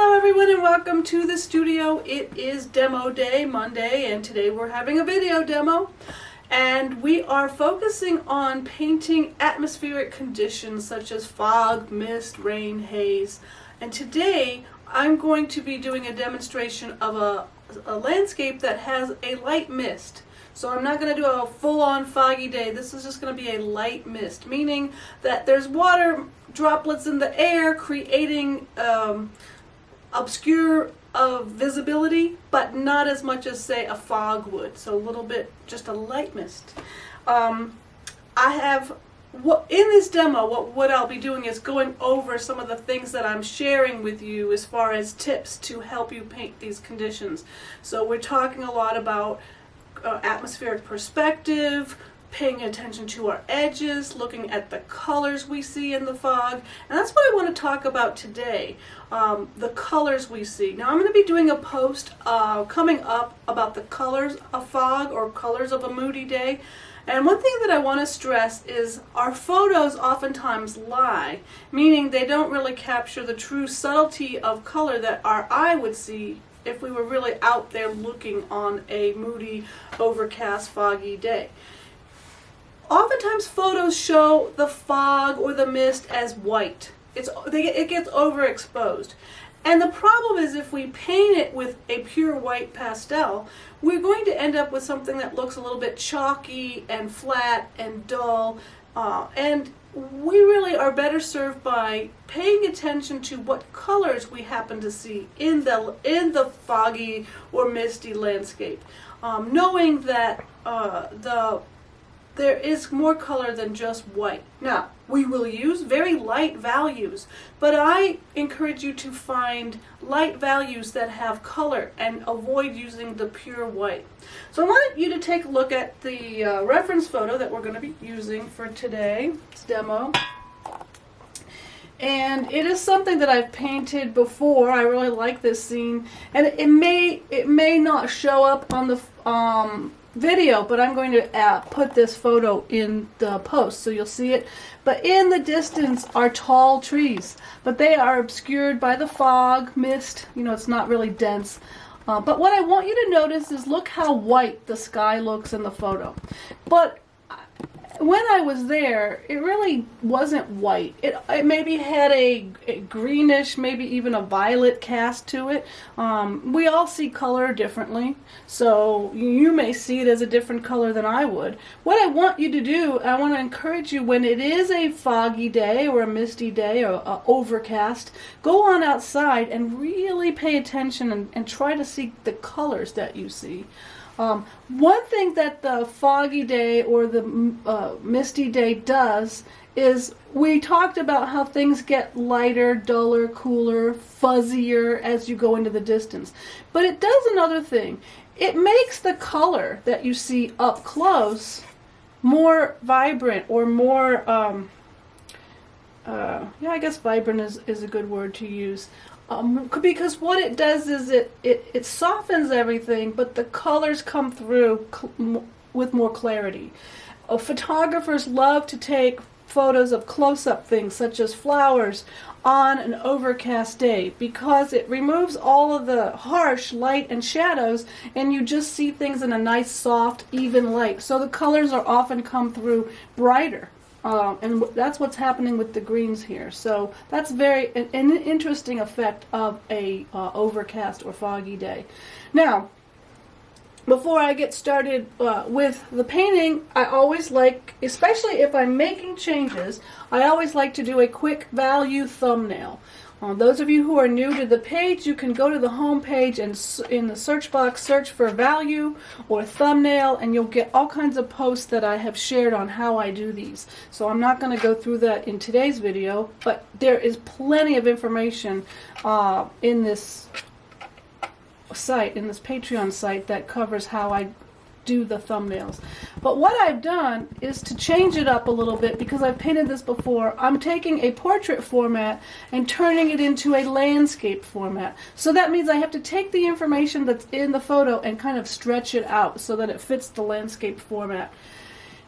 Hello everyone and welcome to the studio. It is demo day, Monday, and today we're having a video demo. And we are focusing on painting atmospheric conditions such as fog, mist, rain, haze. And today I'm going to be doing a demonstration of a landscape that has a light mist. So I'm not going to do a full-on foggy day. This is just going to be a light mist, meaning that there's water droplets in the air creating obscure visibility, but not as much as, say, a fog would. So a little bit, just a light mist. I have, in this demo, what I'll be doing is going over some of the things that I'm sharing with you as far as tips to help you paint these conditions. So we're talking a lot about atmospheric perspective, paying attention to our edges, looking at the colors we see in the fog, and that's what I want to talk about today, the colors we see. Now I'm going to be doing a post coming up about the colors of fog or colors of a moody day, and one thing that I want to stress is our photos oftentimes lie, meaning they don't really capture the true subtlety of color that our eye would see if we were really out there looking on a moody, overcast, foggy day. Oftentimes photos show the fog or the mist as white. It gets overexposed. And the problem is if we paint it with a pure white pastel, we're going to end up with something that looks a little bit chalky and flat and dull. And we really are better served by paying attention to what colors we happen to see in the foggy or misty landscape, knowing that there is more color than just white. Now, we will use very light values, but I encourage you to find light values that have color and avoid using the pure white. So I want you to take a look at the reference photo that we're going to be using for today's demo. And it is something that I've painted before. I really like this scene, and it may not show up on the video, but I'm going to put this photo in the post so you'll see it. But in the distance are tall trees, but they are obscured by the fog, mist. You know, it's not really dense. But what I want you to notice is look how white the sky looks in the photo. But when I was there, it really wasn't white. It maybe had a greenish, maybe even a violet cast to it. We all see color differently, so you may see it as a different color than I would. What I want you to do, I want to encourage you, when it is a foggy day or a misty day or overcast, go on outside and really pay attention and try to see the colors that you see. One thing that the foggy day or the misty day does is, we talked about how things get lighter, duller, cooler, fuzzier as you go into the distance. But it does another thing. It makes the color that you see up close more vibrant, or more, yeah, I guess vibrant is a good word to use. Because what it does is it softens everything, but the colors come through with more clarity. Photographers love to take photos of close-up things such as flowers on an overcast day, because it removes all of the harsh light and shadows, and you just see things in a nice, soft, even light. So the colors are often come through brighter. And that's what's happening with the greens here. So that's an interesting effect of a overcast or foggy day. Now, before I get started with the painting, I always like, especially if I'm making changes, I always like to do a quick value thumbnail. Those of you who are new to the page, you can go to the home page and in the search box search for value or thumbnail, and you'll get all kinds of posts that I have shared on how I do these. So I'm not going to go through that in today's video, but there is plenty of information in this site, in this Patreon site, that covers how I do the thumbnails. But what I've done is to change it up a little bit, because I've painted this before. I'm taking a portrait format and turning it into a landscape format. So that means I have to take the information that's in the photo and kind of stretch it out so that it fits the landscape format.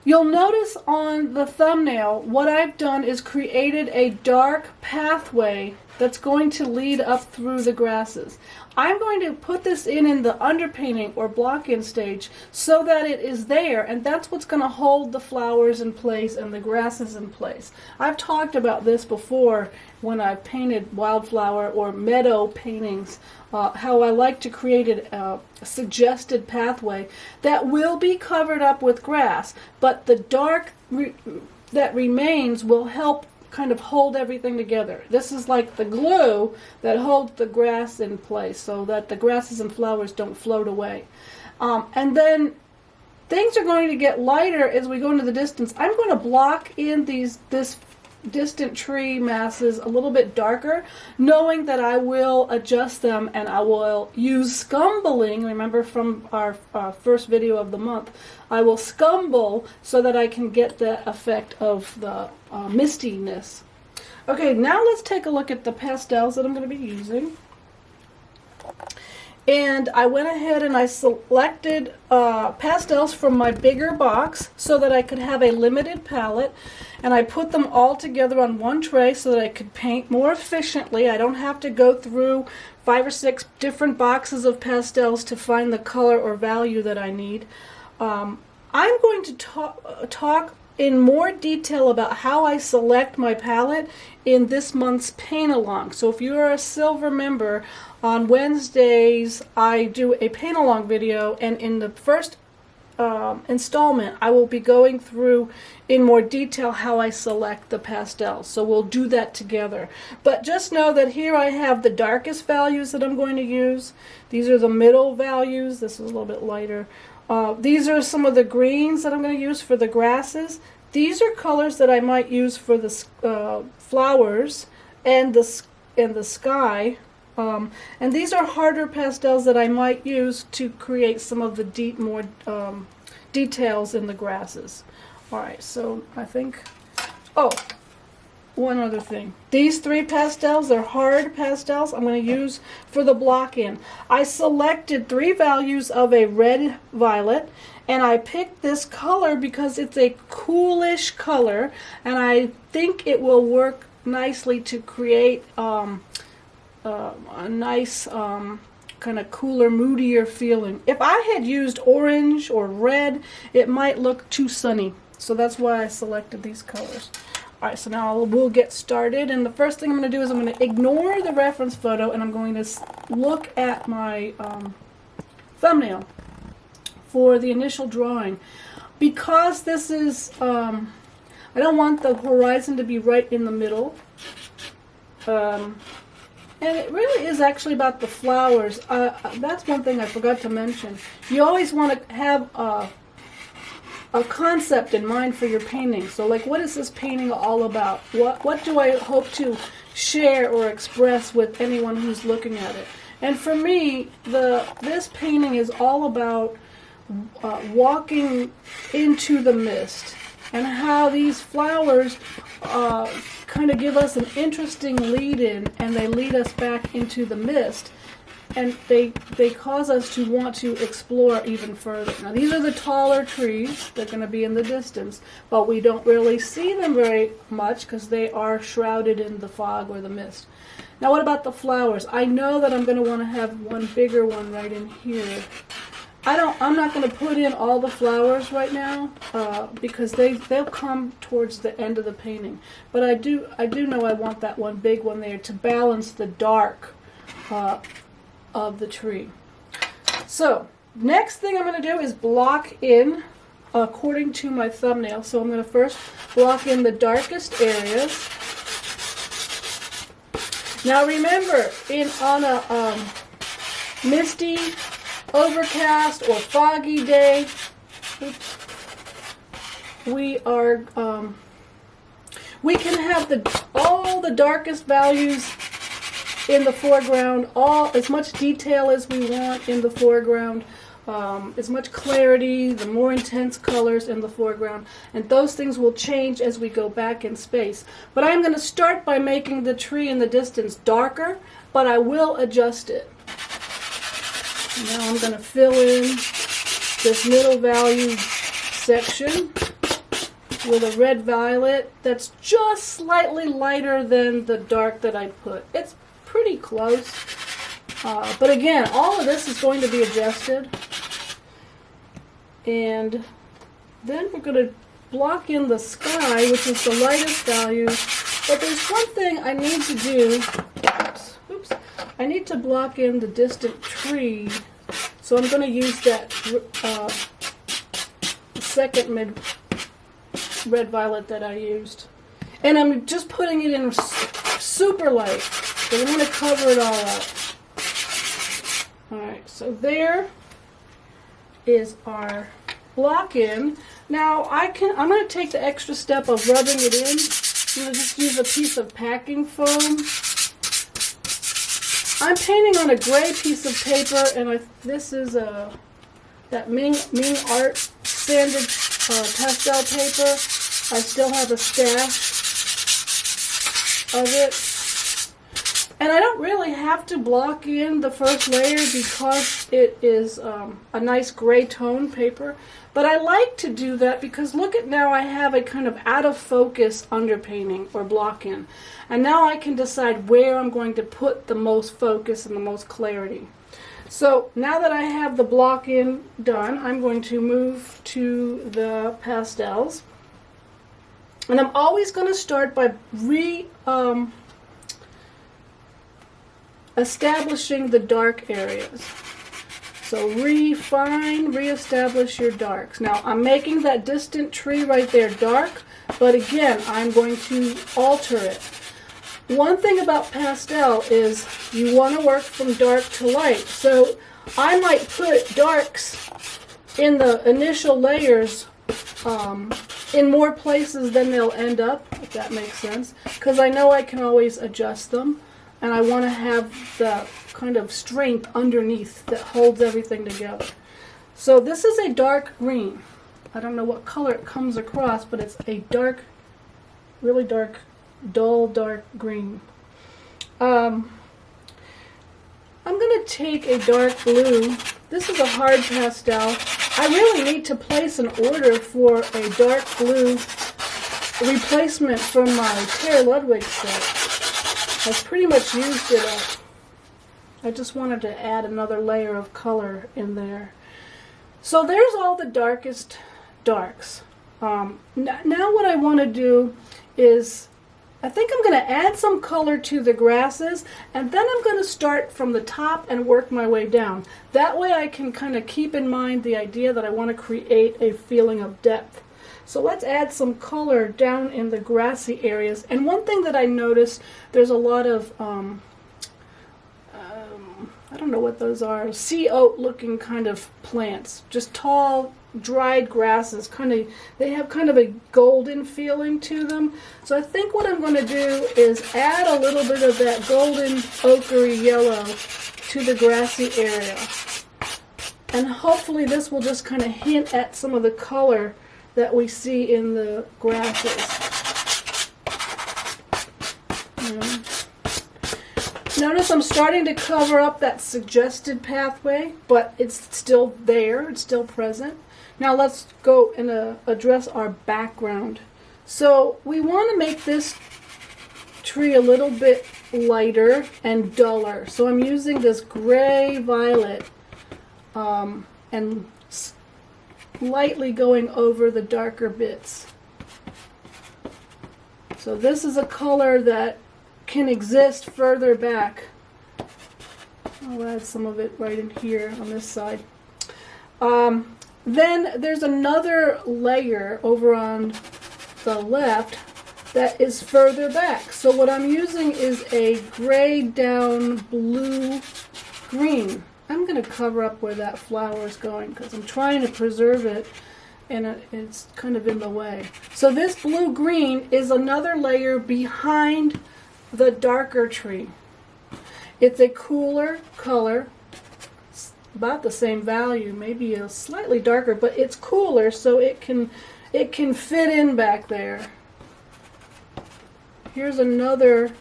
You'll notice on the thumbnail what I've done is created a dark pathway that's going to lead up through the grasses. I'm going to put this in the underpainting or block-in stage so that it is there, and that's what's going to hold the flowers in place and the grasses in place. I've talked about this before when I've painted wildflower or meadow paintings, how I like to create a suggested pathway that will be covered up with grass, but the dark that remains will help kind of hold everything together. This is like the glue that holds the grass in place so that the grasses and flowers don't float away. And then things are going to get lighter as we go into the distance. I'm going to block in this distant tree masses a little bit darker, knowing that I will adjust them and I will use scumbling. Remember from our first video of the month, I will scumble so that I can get the effect of the mistiness. Okay, now let's take a look at the pastels that I'm going to be using. And I went ahead and I selected pastels from my bigger box so that I could have a limited palette, and I put them all together on one tray so that I could paint more efficiently. I don't have to go through 5 or 6 different boxes of pastels to find the color or value that I need. I'm going to talk in more detail about how I select my palette in this month's paint along. So if you are a silver member, on Wednesdays I do a paint along video, and in the first installment I will be going through in more detail how I select the pastels. So we'll do that together. But just know that here I have the darkest values that I'm going to use. These are the middle values. This is a little bit lighter. These are some of the greens that I'm going to use for the grasses. These are colors that I might use for the flowers and the sky. And these are harder pastels that I might use to create some of the more details in the grasses. Alright, so I think, one other thing. These 3 pastels are hard pastels I'm going to use for the block-in. I selected 3 values of a red violet, and I picked this color because it's a coolish color, and I think it will work nicely to create a nice kind of cooler, moodier feeling. If I had used orange or red, it might look too sunny. So that's why I selected these colors. Alright, so now we'll get started, and the first thing I'm going to do is I'm going to ignore the reference photo and I'm going to look at my thumbnail for the initial drawing. Because this is, I don't want the horizon to be right in the middle. And it really is actually about the flowers. That's one thing I forgot to mention. You always want to have a concept in mind for your painting. So like, what is this painting all about? What do I hope to share or express with anyone who's looking at it? And for me, this painting is all about walking into the mist, and how these flowers kind of give us an interesting lead-in, and they lead us back into the mist, and they cause us to want to explore even further. Now these are the taller trees. They're going to be in the distance, but we don't really see them very much because they are shrouded in the fog or the mist. Now what about the flowers? I know that I'm going to want to have one bigger one right in here. I'm not going to put in all the flowers right now because they'll come towards the end of the painting. But I do know I want that one big one there to balance the dark of the tree. So next thing I'm going to do is block in according to my thumbnail. So I'm going to first block in the darkest areas. Now remember, on a misty, overcast, or foggy day, we can have all the darkest values in the foreground, as much detail as we want in the foreground, as much clarity, the more intense colors in the foreground, and those things will change as we go back in space. But I'm going to start by making the tree in the distance darker, but I will adjust it. Now I'm going to fill in this middle value section. with a red violet that's just slightly lighter than the dark that I put. It's pretty close. But again, all of this is going to be adjusted. And then we're going to block in the sky, which is the lightest value. But there's one thing I need to do. Oops. I need to block in the distant tree. So I'm going to use that second mid red violet that I used. And I'm just putting it in super light. So I'm going to cover it all up. Alright, so there is our block in. Now I'm going to take the extra step of rubbing it in. I'm going to just use a piece of packing foam. I'm painting on a gray piece of paper, and this is that Ming Art sanded pastel paper. I still have a stash of it. And I don't really have to block in the first layer because it is a nice gray tone paper. But I like to do that because look at now I have a kind of out of focus underpainting or block in. And now I can decide where I'm going to put the most focus and the most clarity. So now that I have the block in done, I'm going to move to the pastels. And I'm always going to start by establishing the dark areas. So reestablish your darks. Now I'm making that distant tree right there dark, but again, I'm going to alter it. One thing about pastel is you want to work from dark to light. So I might put darks in the initial layers in more places than they'll end up, if that makes sense, because I know I can always adjust them. And I want to have the kind of strength underneath that holds everything together. So this is a dark green. I don't know what color it comes across, but it's a dark, really dark, dull dark green. I'm going to take a dark blue. This is a hard pastel. I really need to place an order for a dark blue replacement from my Tara Ludwig set. I've pretty much used it up. I just wanted to add another layer of color in there. So there's all the darkest darks. Now what I want to do is, I think I'm going to add some color to the grasses, and then I'm going to start from the top and work my way down. That way I can kind of keep in mind the idea that I want to create a feeling of depth. So let's add some color down in the grassy areas. And one thing that I noticed, there's a lot of, I don't know what those are, sea oat looking kind of plants. Just tall, dried grasses. They have kind of a golden feeling to them. So I think what I'm going to do is add a little bit of that golden ochre yellow to the grassy area. And hopefully this will just kind of hint at some of the color that we see in the grasses. Notice I'm starting to cover up that suggested pathway, but it's still there, it's still present. Now let's go and address our background. So we want to make this tree a little bit lighter and duller. So I'm using this gray violet and lightly going over the darker bits. So this is a color that can exist further back. I'll add some of it right in here on this side. Then there's another layer over on the left that is further back. So what I'm using is a grayed down blue green. I'm going to cover up where that flower is going because I'm trying to preserve it, and it's kind of in the way. So this blue-green is another layer behind the darker tree. It's a cooler color, it's about the same value, maybe a slightly darker, but it's cooler, so it can fit in back there. Here's another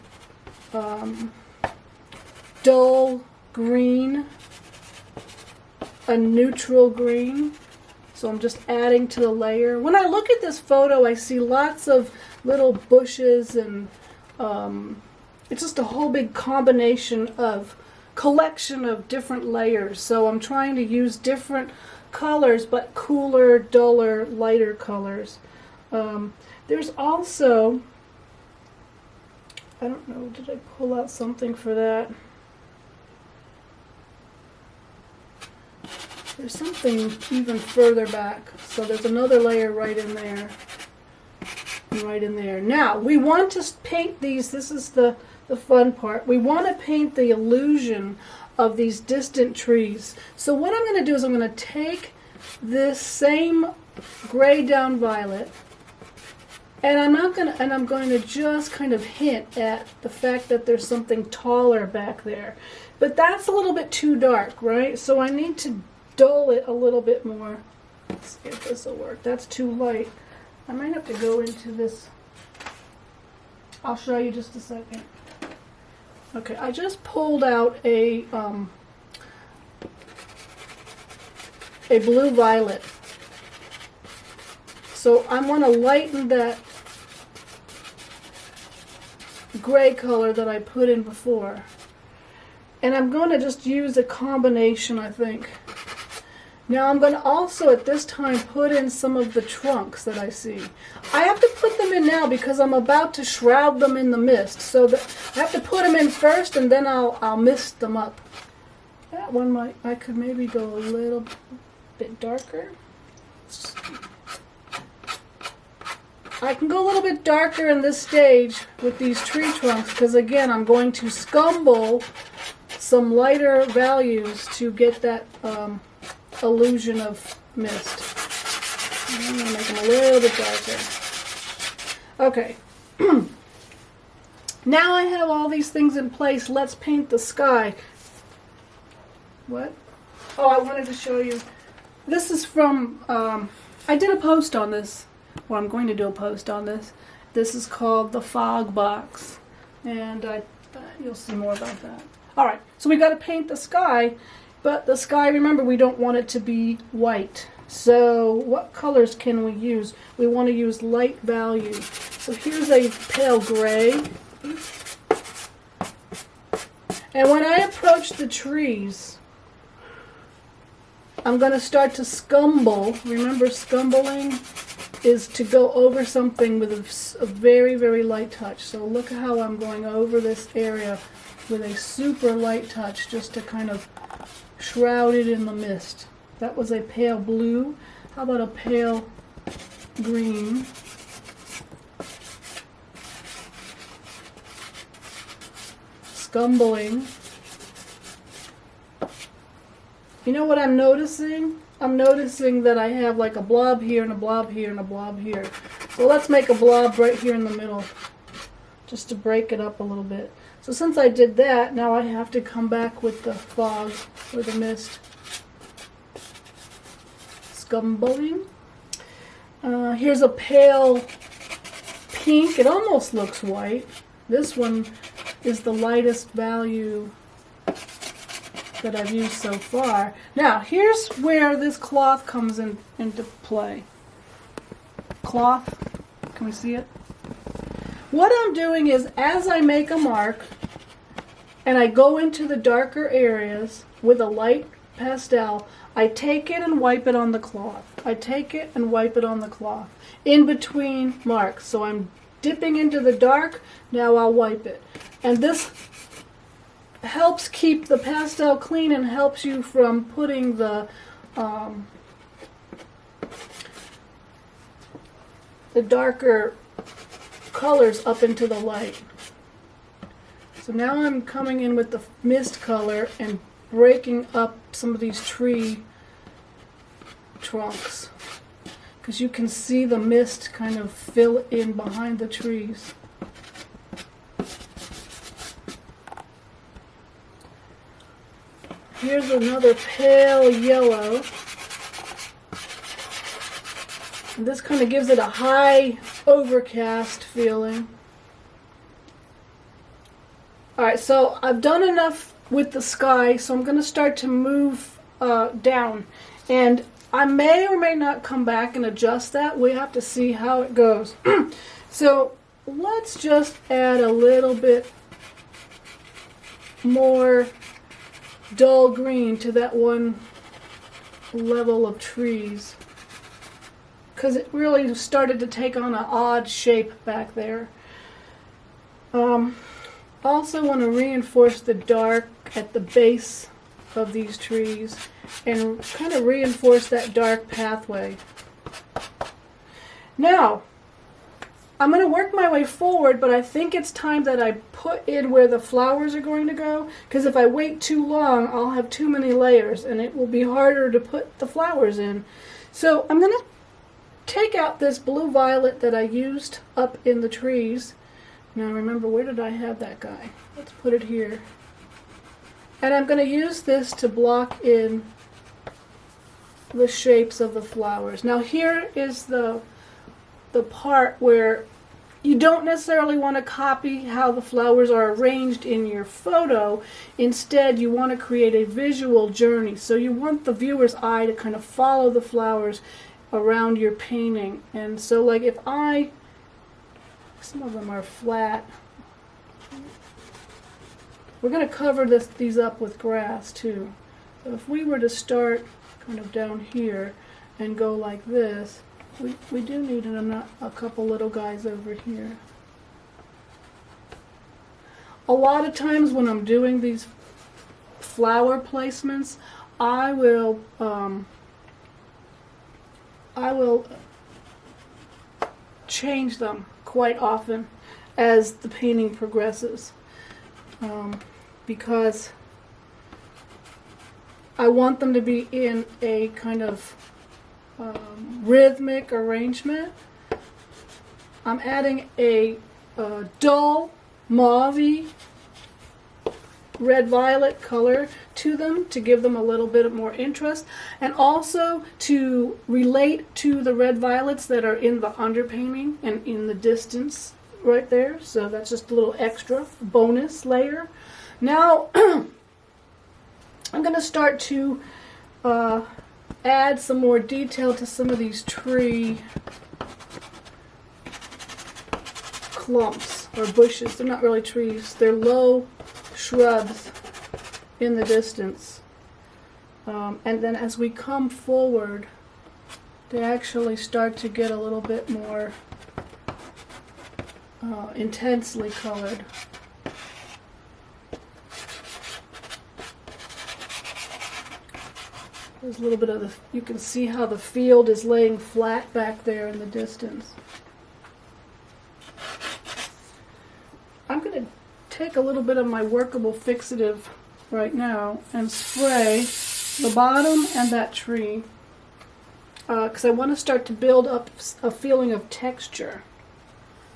dull green, a neutral green. So I'm just adding to the layer. When I look at this photo, I see lots of little bushes, and it's just a whole big collection of different layers. So I'm trying to use different colors, but cooler, duller, lighter colors. There's also, I don't know, did I pull out something for that? There's something even further back. So there's another layer right in there. And right in there. Now, we want to paint these. This is the fun part. We want to paint the illusion of these distant trees. So what I'm going to do is I'm going to take this same gray down violet, and I'm going to just kind of hint at the fact that there's something taller back there. But that's a little bit too dark, right? So I need to dull it a little bit more. Let's see if this will work. That's too light. I might have to go into this. I'll show you just a second. Okay, I just pulled out a blue violet. So I want to lighten that gray color that I put in before. And I'm going to just use a combination, I think. Now I'm going to also at this time put in some of the trunks that I see. I have to put them in now because I'm about to shroud them in the mist. So that I have to put them in first, and then I'll mist them up. That one I could maybe go a little bit darker. I can go a little bit darker in this stage with these tree trunks because again I'm going to scumble some lighter values to get that illusion of mist. I'm going to make them a little bit darker. Okay. Now I have all these things in place. Let's paint the sky. What? Oh, I wanted to show you. This is from, I did a post on this. Well, I'm going to do a post on this. This is called the Fog Box. And you'll see more about that. Alright, so we got to paint the sky. But the sky, remember, we don't want it to be white. So what colors can we use? We want to use light value. So here's a pale gray. And when I approach the trees, I'm going to start to scumble. Remember, scumbling is to go over something with a very, very light touch. So look at how I'm going over this area with a super light touch just to kind of shrouded in the mist. That was a pale blue. How about a pale green? Scumbling. You know what I'm noticing? I'm noticing that I have like a blob here and a blob here and a blob here. So let's make a blob right here in the middle just to break it up a little bit. So since I did that, now I have to come back with the fog or the mist. Scumbling. Here's a pale pink. It almost looks white. This one is the lightest value that I've used so far. Now, here's where this cloth comes into play. Cloth. Can we see it? What I'm doing is, as I make a mark, and I go into the darker areas with a light pastel, I take it and wipe it on the cloth. I take it and wipe it on the cloth in between marks. So I'm dipping into the dark, now I'll wipe it. And this helps keep the pastel clean and helps you from putting the darker colors up into the light. So now I'm coming in with the mist color and breaking up some of these tree trunks because you can see the mist kind of fill in behind the trees. Here's another pale yellow. And this kind of gives it a high overcast feeling. Alright, so I've done enough with the sky, so I'm going to start to move down. And I may or may not come back and adjust that. We have to see how it goes. So let's just add a little bit more dull green to that one level of trees, because it really started to take on an odd shape back there. Also want to reinforce the dark at the base of these trees and kind of reinforce that dark pathway. Now, I'm going to work my way forward, but I think it's time that I put in where the flowers are going to go, because if I wait too long, I'll have too many layers and it will be harder to put the flowers in. So I'm going to take out this blue violet that I used up in the trees. Now remember, where did I have that guy? Let's put it here. And I'm going to use this to block in the shapes of the flowers. Now here is the part where you don't necessarily want to copy how the flowers are arranged in your photo. Instead, you want to create a visual journey. So you want the viewer's eye to kind of follow the flowers around your painting. And so like if some of them are flat. We're going to cover these up with grass too. So if we were to start kind of down here and go like this, we do need a couple little guys over here. A lot of times when I'm doing these flower placements, I will change them quite often as the painting progresses, because I want them to be in a kind of rhythmic arrangement. I'm adding a dull mauve red violet color to them to give them a little bit more interest, and also to relate to the red violets that are in the underpainting and in the distance right there. So that's just a little extra bonus layer. Now I'm going to start to add some more detail to some of these tree clumps or bushes. They're not really trees, they're low shrubs in the distance. And then as we come forward, they actually start to get a little bit more intensely colored. There's a little bit of you can see how the field is laying flat back there in the distance. I'm going to take a little bit of my workable fixative right now and spray the bottom and that tree, because I want to start to build up a feeling of texture.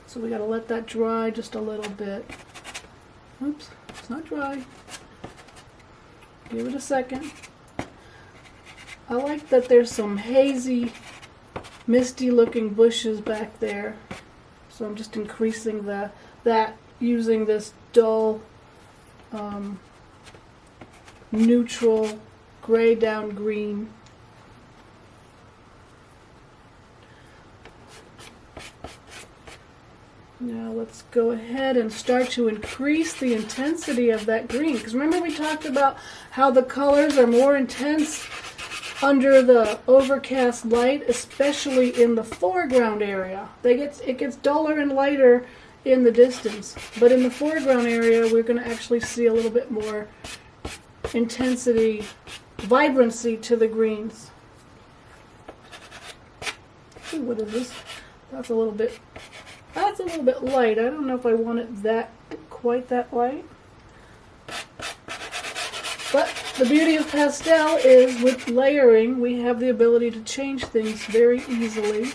So we got to let that dry just a little bit. Oops, it's not dry. Give it a second. I like that there's some hazy, misty looking bushes back there. So I'm just increasing that using this dull, neutral, gray down green. Now let's go ahead and start to increase the intensity of that green. Because remember we talked about how the colors are more intense under the overcast light, especially in the foreground area. It gets duller and lighter in the distance, but in the foreground area we're going to actually see a little bit more intensity, vibrancy to the greens. Ooh, what is this? That's a little bit light. I don't know if I want it quite that light. But the beauty of pastel is with layering, we have the ability to change things very easily.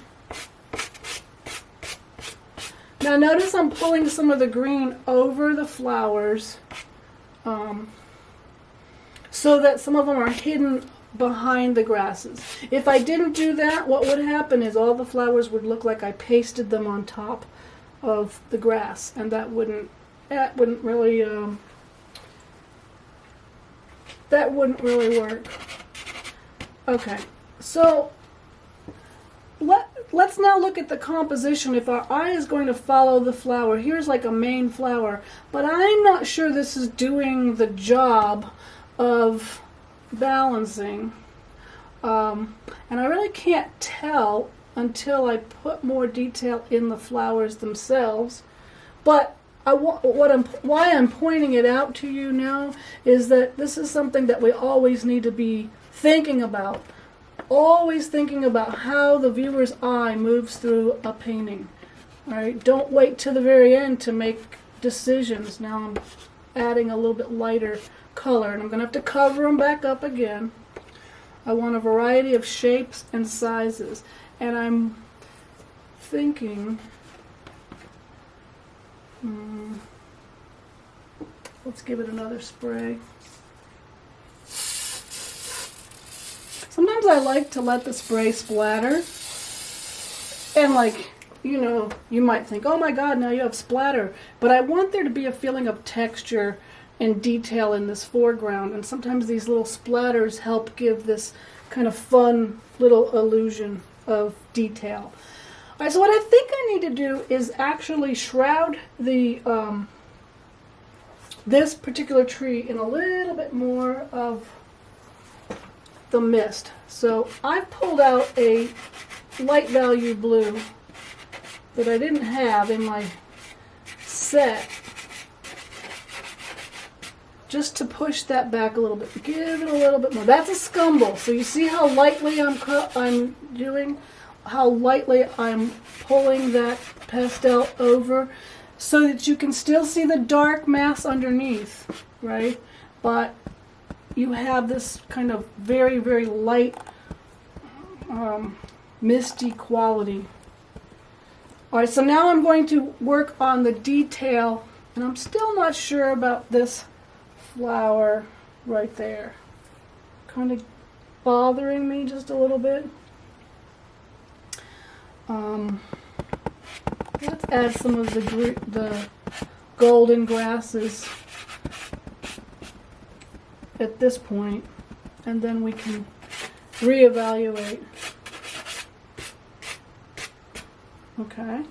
Now notice I'm pulling some of the green over the flowers so that some of them are hidden behind the grasses. If I didn't do that, what would happen is all the flowers would look like I pasted them on top of the grass, and that wouldn't really work. Okay, So let's now look at the composition. If our eye is going to follow the flower, here's like a main flower, but I'm not sure this is doing the job of balancing. And I really can't tell until I put more detail in the flowers themselves. But why I'm pointing it out to you now is that this is something that we always need to be thinking about. Always thinking about how the viewer's eye moves through a painting. All right, don't wait to the very end to make decisions. Now I'm adding a little bit lighter color, and I'm going to have to cover them back up again. I want a variety of shapes and sizes, and I'm thinking, let's give it another spray. Sometimes I like to let the spray splatter, and like, you know, you might think, oh my god, now you have splatter, but I want there to be a feeling of texture and detail in this foreground, and sometimes these little splatters help give this kind of fun little illusion of detail. All right, so what I think I need to do is actually shroud the this particular tree in a little bit more of the mist. So I've pulled out a light value blue that I didn't have in my set, just to push that back a little bit. Give it a little bit more. That's a scumble. So you see how lightly I'm doing, how lightly I'm pulling that pastel over, so that you can still see the dark mass underneath, right? But you have this kind of very, very light, misty quality. All right, so now I'm going to work on the detail, and I'm still not sure about this flower right there. Kind of bothering me just a little bit. Let's add some of the golden grasses at this point, and then we can reevaluate. Okay.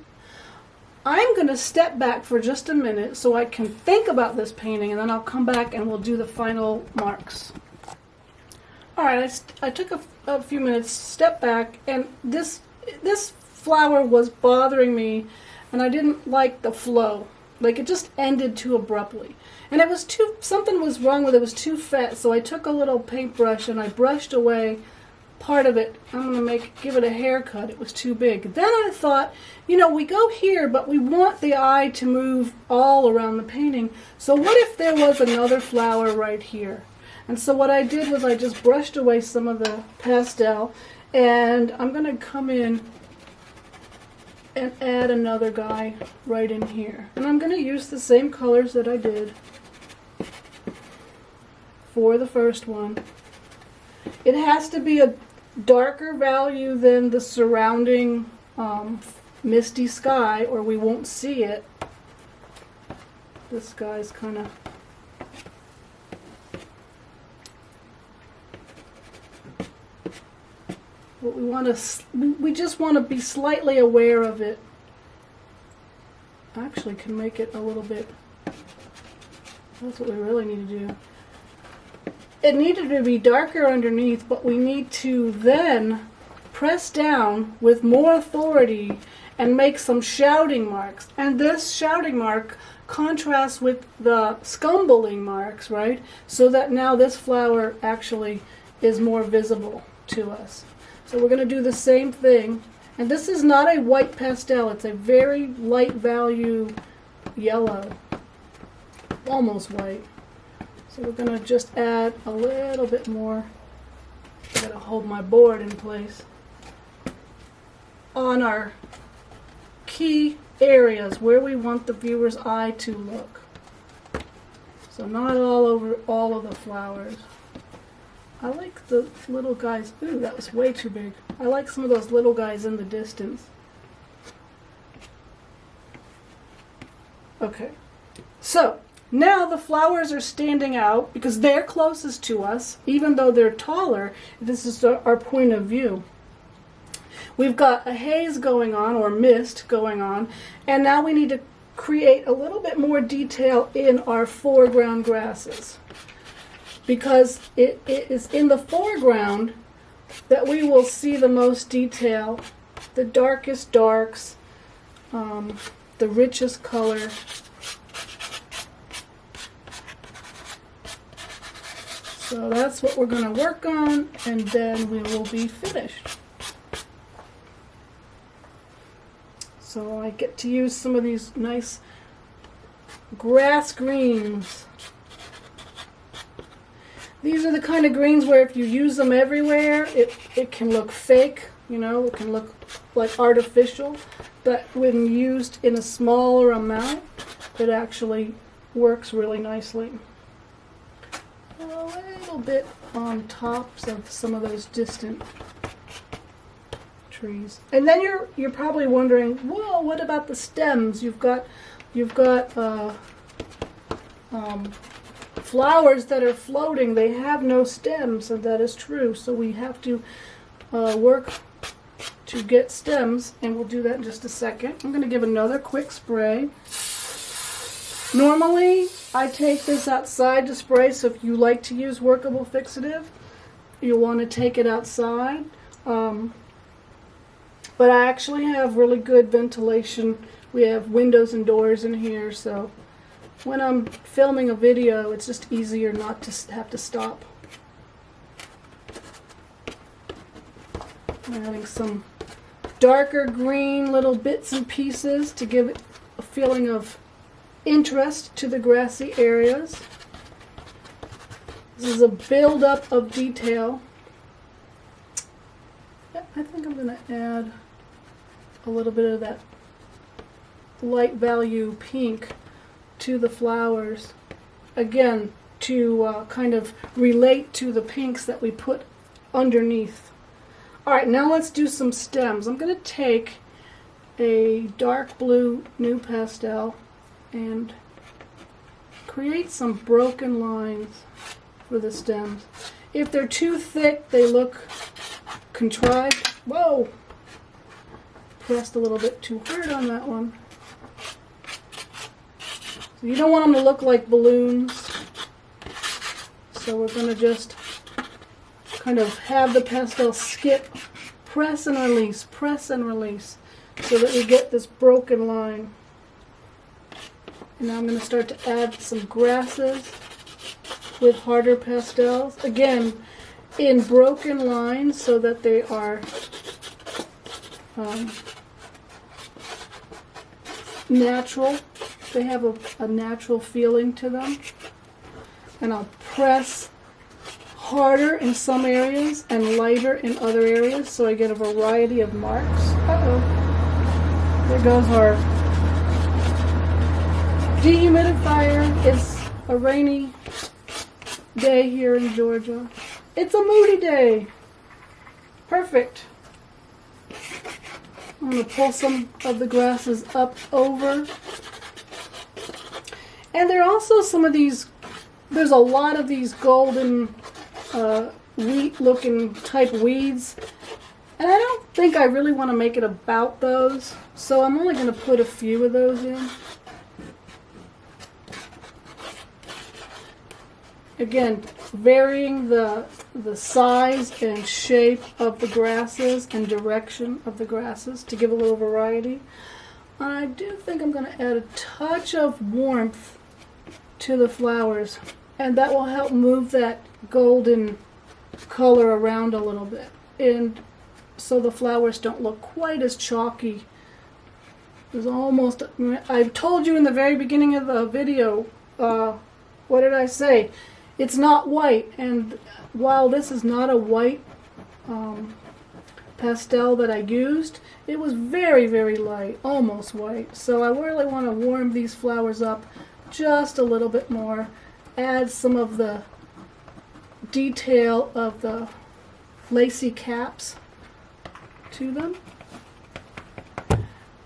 I'm going to step back for just a minute so I can think about this painting, and then I'll come back and we'll do the final marks. Alright, I took a few minutes, step back, and this flower was bothering me, and I didn't like the flow. Like, it just ended too abruptly. And it was something was wrong with it. It was too fat, so I took a little paintbrush and I brushed away part of it. I'm going to give it a haircut. It was too big. Then I thought, you know, we go here, but we want the eye to move all around the painting. So what if there was another flower right here? And so what I did was I just brushed away some of the pastel, and I'm going to come in and add another guy right in here. And I'm going to use the same colors that I did for the first one. It has to be a darker value than the surrounding misty sky, or we won't see it. This guy's kind of... What we just want to be slightly aware of it. Actually, can make it a little bit. That's what we really need to do. It needed to be darker underneath, but we need to then press down with more authority and make some shouting marks. And this shouting mark contrasts with the scumbling marks, right? So that now this flower actually is more visible to us. So we're going to do the same thing. And this is not a white pastel. It's a very light value yellow. Almost white. So we're going to just add a little bit more. I've got to hold my board in place. On our key areas where we want the viewer's eye to look. So not all over all of the flowers. I like the little guys. Ooh, that was way too big. I like some of those little guys in the distance. Okay. So, Now the flowers are standing out because they're closest to us, even though they're taller. This is our point of view. We've got a haze going on, or mist going on, and now we need to create a little bit more detail in our foreground grasses, because it is in the foreground that we will see the most detail, the darkest darks, the richest color. So that's what we're going to work on, and then we will be finished. So I get to use some of these nice grass greens. These are the kind of greens where if you use them everywhere, it can look fake, you know, it can look like artificial, but when used in a smaller amount, it actually works really nicely. A little bit on tops of some of those distant trees. And then you're probably wondering, whoa, what about the stems? You've got flowers that are floating. They have no stems, and that is true. So we have to work to get stems, and we'll do that in just a second. I'm going to give another quick spray. Normally, I take this outside to spray, so if you like to use workable fixative, you'll want to take it outside. But I actually have really good ventilation. We have windows and doors in here, so when I'm filming a video, it's just easier not to have to stop. I'm adding some darker green little bits and pieces to give it a feeling of interest to the grassy areas. This is a build-up of detail. I think I'm going to add a little bit of that light value pink to the flowers. Again, to kind of relate to the pinks that we put underneath. Alright, now let's do some stems. I'm going to take a dark blue Nupastel and create some broken lines for the stems. If they're too thick, they look contrived. Whoa! Pressed a little bit too hard on that one. So you don't want them to look like balloons. So we're going to just kind of have the pastel skip, press and release, so that we get this broken line. And now I'm going to start to add some grasses with harder pastels. Again, in broken lines so that they are natural. They have a natural feeling to them. And I'll press harder in some areas and lighter in other areas so I get a variety of marks. Uh-oh. There goes our dehumidifier. It's a rainy day here in Georgia. It's a moody day. Perfect. I'm going to pull some of the grasses up over. And there are also some of these, there's a lot of these golden wheat-looking type weeds. And I don't think I really want to make it about those. So I'm only going to put a few of those in. Again, varying the size and shape of the grasses and direction of the grasses to give a little variety. I do think I'm going to add a touch of warmth to the flowers, and that will help move that golden color around a little bit, and so the flowers don't look quite as chalky. There's almost, I told you in the very beginning of the video, what did I say? It's not white, and while this is not a white pastel that I used, it was very, very light, almost white. So I really want to warm these flowers up just a little bit more, add some of the detail of the lacy caps to them.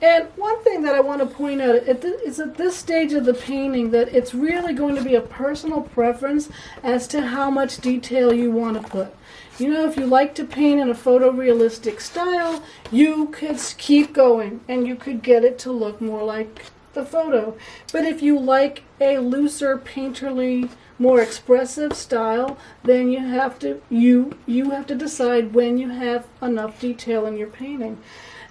And one thing that I want to point out is at this stage of the painting that it's really going to be a personal preference as to how much detail you want to put. You know, if you like to paint in a photorealistic style, you could keep going and you could get it to look more like the photo. But if you like a looser, painterly, more expressive style, then you have to decide when you have enough detail in your painting.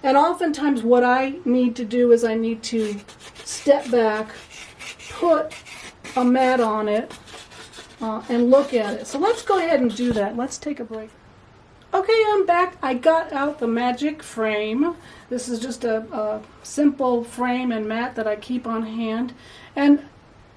And oftentimes what I need to do is I need to step back, put a mat on it, and look at it. So let's go ahead and do that. Let's take a break. Okay, I'm back. I got out the magic frame. This is just a simple frame and mat that I keep on hand. And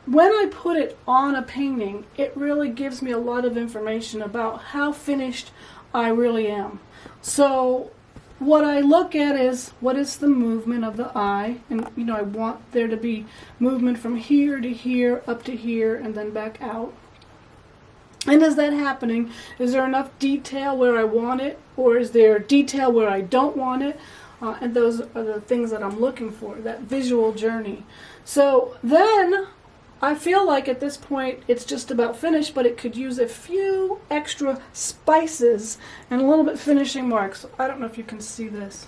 when I put it on a painting, it really gives me a lot of information about how finished I really am. So what I look at is what is the movement of the eye, and you know, I want there to be movement from here to here, up to here, and then back out. And is that happening? Is there enough detail where I want it, or is there detail where I don't want it? And those are the things that I'm looking for, that visual journey. So then I feel like at this point it's just about finished, but it could use a few extra spices and a little bit finishing marks. I don't know if you can see this.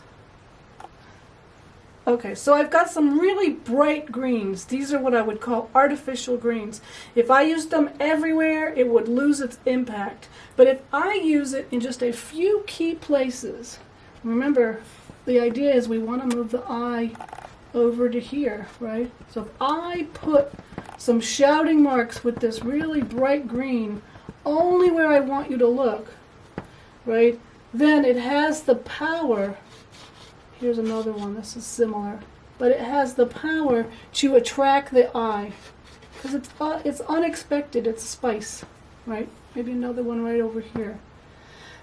Okay, so I've got some really bright greens. These are what I would call artificial greens. If I used them everywhere, it would lose its impact. But if I use it in just a few key places, remember, the idea is we want to move the eye over to here, right? So if I put some shouting marks with this really bright green only where I want you to look, right, then it has the power. Here's another one. This is similar, but it has the power to attract the eye because it's unexpected. It's spice, right? Maybe another one right over here.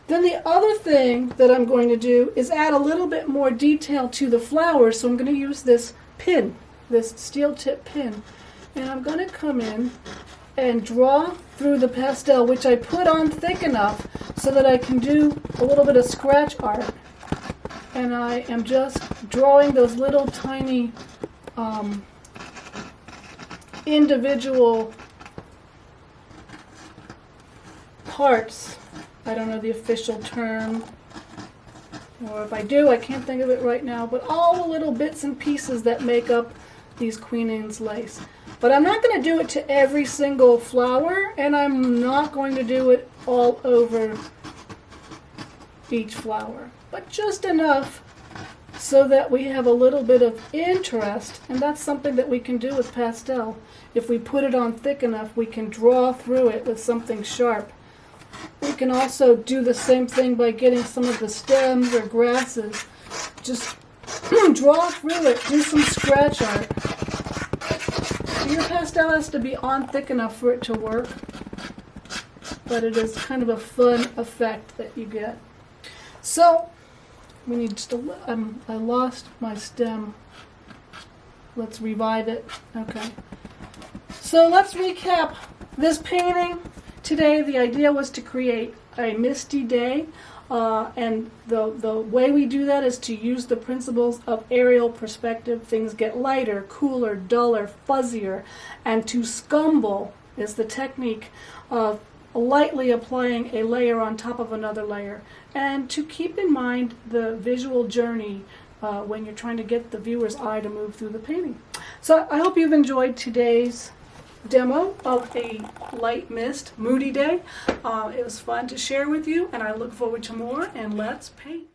Then the other thing that I'm going to do is add a little bit more detail to the flowers. So I'm going to use this pin, this steel tip pin, and I'm going to come in and draw through the pastel, which I put on thick enough so that I can do a little bit of scratch art. And I am just drawing those little tiny individual parts. I don't know the official term, or if I do, I can't think of it right now, but all the little bits and pieces that make up these Queen Anne's lace. But I'm not going to do it to every single flower, and I'm not going to do it all over each flower, but just enough so that we have a little bit of interest, and that's something that we can do with pastel. If we put it on thick enough, we can draw through it with something sharp. We can also do the same thing by getting some of the stems or grasses. Just draw through it, do some scratch art. Your pastel has to be on thick enough for it to work, but it is kind of a fun effect that you get. So we need just I lost my stem. Let's revive it. Okay. So let's recap this painting. Today the idea was to create a misty day, and the way we do that is to use the principles of aerial perspective. Things get lighter, cooler, duller, fuzzier, and to scumble is the technique of lightly applying a layer on top of another layer, and to keep in mind the visual journey when you're trying to get the viewer's eye to move through the painting. So I hope you've enjoyed today's demo of a light mist moody day. It was fun to share with you, and I look forward to more, and let's paint.